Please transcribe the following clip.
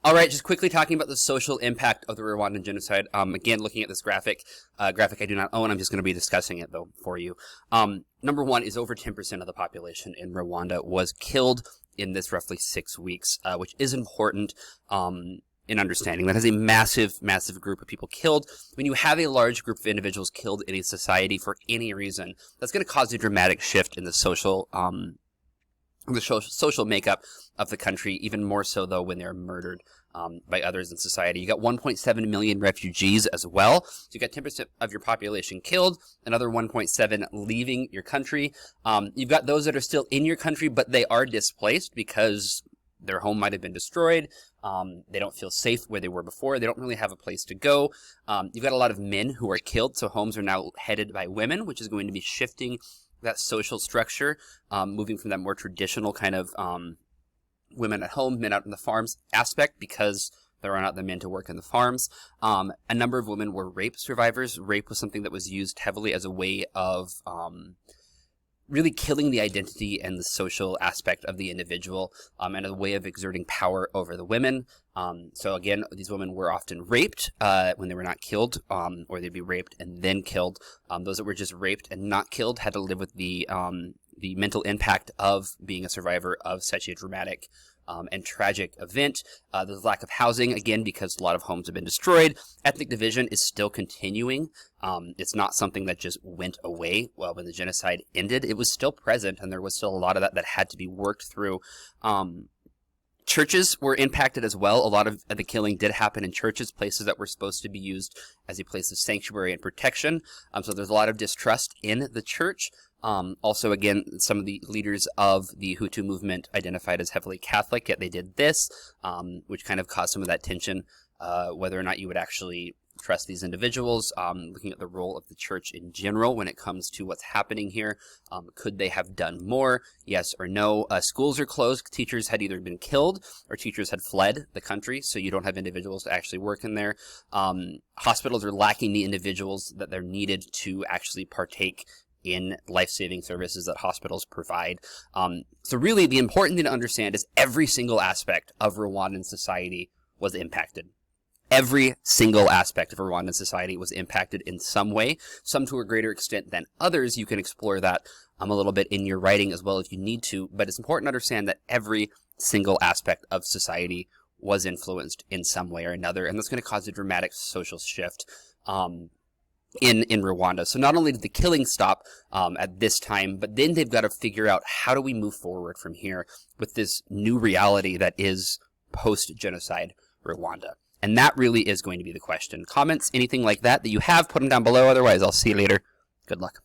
All right, just quickly talking about the social impact of the Rwandan genocide. Again, looking at this graphic I do not own. I'm just going to be discussing it though for you. Number one is over 10% of the population in Rwanda was killed in this roughly 6 weeks, which is important in understanding. That is a massive, massive group of people killed. When you have a large group of individuals killed in a society for any reason, that's going to cause a dramatic shift in the social makeup of the country, even more so though when they're murdered by others in society. You got 1.7 million refugees as well. So you got 10% of your population killed, another 1.7 leaving your country. You've got those that are still in your country, but they are displaced because their home might have been destroyed. They don't feel safe where they were before. They don't really have a place to go. You've got a lot of men who are killed, so homes are now headed by women, which is going to be shifting that social structure, moving from that more traditional kind of women at home, men out in the farms aspect, because there are not the men to work in the farms. A number of women were rape survivors. Rape was something that was used heavily as a way of really killing the identity and the social aspect of the individual, and a way of exerting power over the women. So again, these women were often raped when they were not killed, or they'd be raped and then killed. Those that were just raped and not killed had to live with the mental impact of being a survivor of such a dramatic and tragic event. There's lack of housing, again, because a lot of homes have been destroyed. Ethnic division is still continuing. It's not something that just went away when the genocide ended. It was still present, and there was still a lot of that had to be worked through. Churches were impacted as well. A lot of the killing did happen in churches, places that were supposed to be used as a place of sanctuary and protection. So there's a lot of distrust in the church. Also, again, some of the leaders of the Hutu movement identified as heavily Catholic, yet they did this, which kind of caused some of that tension, whether or not you would actually trust these individuals. Looking at the role of the church in general when it comes to what's happening here. Could they have done more? Yes or no? Schools are closed. Teachers had either been killed or teachers had fled the country, so you don't have individuals to actually work in there. Hospitals are lacking the individuals that they're needed to actually partake in life-saving services that hospitals provide. So really the important thing to understand is every single aspect of Rwandan society was impacted. Every single aspect of Rwandan society was impacted in some way, some to a greater extent than others. You can explore that a little bit in your writing as well if you need to, but it's important to understand that every single aspect of society was influenced in some way or another, and that's going to cause a dramatic social shift in Rwanda. So not only did the killing stop at this time, but then they've got to figure out how do we move forward from here with this new reality that is post-genocide Rwanda. And that really is going to be the question. Comments, anything like that you have, put them down below. Otherwise, I'll see you later. Good luck.